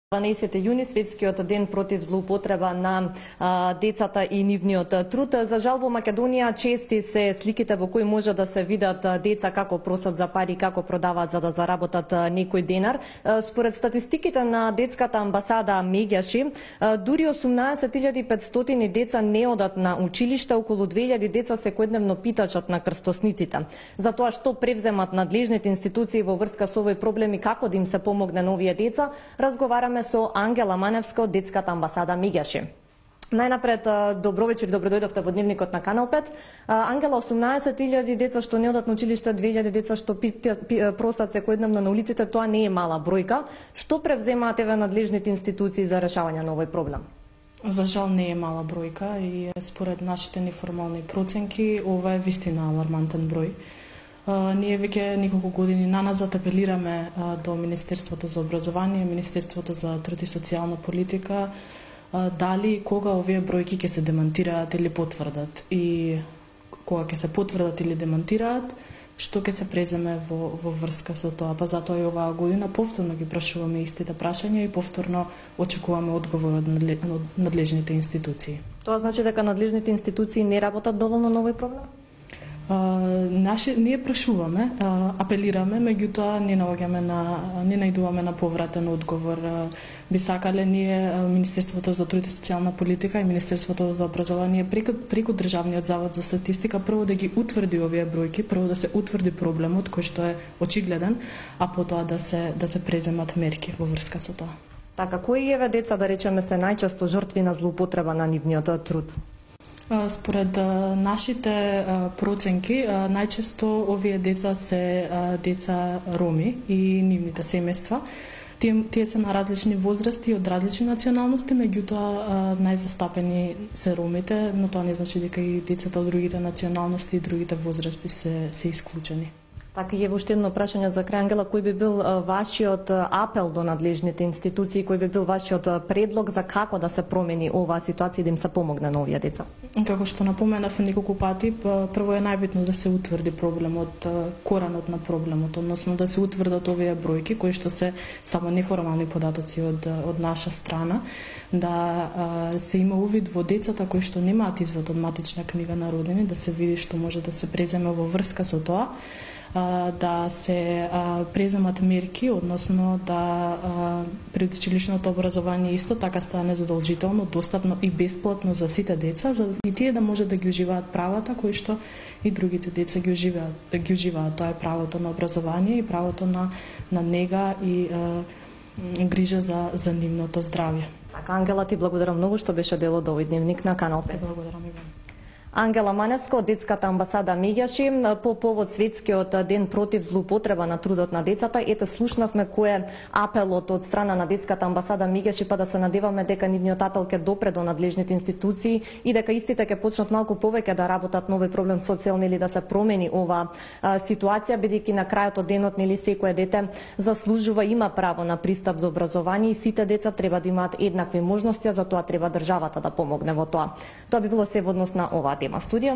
12 јуни, светскиот ден против злоупотреба на децата и нивниот труд. За жал во Македонија чести се сликите во кои може да се видат деца како просат за пари, како продаваат за да заработат некој денар. Според статистиките на детската амбасада Меѓаши, дури 18.500 деца не одат на училиште, околу 2000 деца секојдневно питачат на крстосниците. За тоа што превземат надлежните институции во врска со овој проблем и како да им се помогне на овие деца, разговараме со Ангела Маневска од детската амбасада Меѓаши. Најнапред, добро вечер, добро дојдовте во дневникот на Канал 5. Ангела, 18.000 деца што не одат на училиште, 2000 деца што просат секојдневно на улиците, тоа не е мала бројка. Што превземаат еве надлежните институции за решавање на овој проблем? За жал не е мала бројка и според нашите неформални проценки ова е вистина алармантен број. Ние веќе неколку години наназад апелираме до Министерството за образование, Министерството за труд и социјална политика, дали и кога овие бројки ќе се демантираат или потврдат. И кога ќе се потврдат или демантираат, што ќе се преземе во врска со тоа. Па затоа и оваа година повторно ги прашуваме истите прашања и повторно очекуваме одговор од надлежните институции. Тоа значи дека надлежните институции не работат доволно на овој проблем? Ние прашуваме, апелираме, меѓутоа не најдуваме на повратен одговор. Би сакале ние Министерството за труд и социјална политика и Министерството за образование преку Државниот завод за статистика прво да ги утврди овие бројки, прво да се утврди проблемот кој што е очигледен, а потоа да се преземат мерки во врска со тоа. Така, кои еве деца да речеме се најчесто жртви на злоупотреба на нивниот труд? Според нашите проценки, најчесто овие деца се деца роми и нивните семејства. Тие се на различни возрасти, од различни националности, меѓутоа најзастапени се ромите, но тоа не значи дека и децата од другите националности и другите возрасти се исклучени. Така и уште едно прашање за крај, Ангела, кој би бил вашиот апел до надлежните институции, кој би бил вашиот предлог за како да се промени оваа ситуација и да им се помогне на овие деца? Како што напоменав неколку пати, прво е најбитно да се утврди проблемот, коренот на проблемот, односно да се утврдат овие бројки кои што се само неформални податоци од наша страна, да се има увид во децата кои што немаат извод од матична книга на родени, да се види што може да се преземе во врска со тоа, да се преземат мерки, односно да предучилишното образование исто така стане задолжително, достапно и бесплатно за сите деца, за и тие да може да ги уживаат правата кои што и другите деца ги уживаат. Тоа е правото на образование и правото на нега и грижа за нивното здравје. Така, Ангела, ти благодарам многу што беше дел од овој дневник на Канал 5. Благодарам и вам. Ангела Маневска од детската амбасада Меѓаши по повод светскиот ден против злоупотреба на трудот на децата. Ете, слушнавме кој е апелот од страна на детската амбасада Меѓаши, па да се надеваме дека нивниот апел ќе допре до надлежните институции и дека истите ќе почнат малку повеќе да работат на овој проблем социјални или да се промени ова ситуација, бидејќи на крајот од денот нели секое дете заслужува, има право на пристап до образование и сите деца треба да имаат еднакви можности, а за тоа треба државата да помогне во тоа. Тоа би било се во однос на оваа тема. Студио.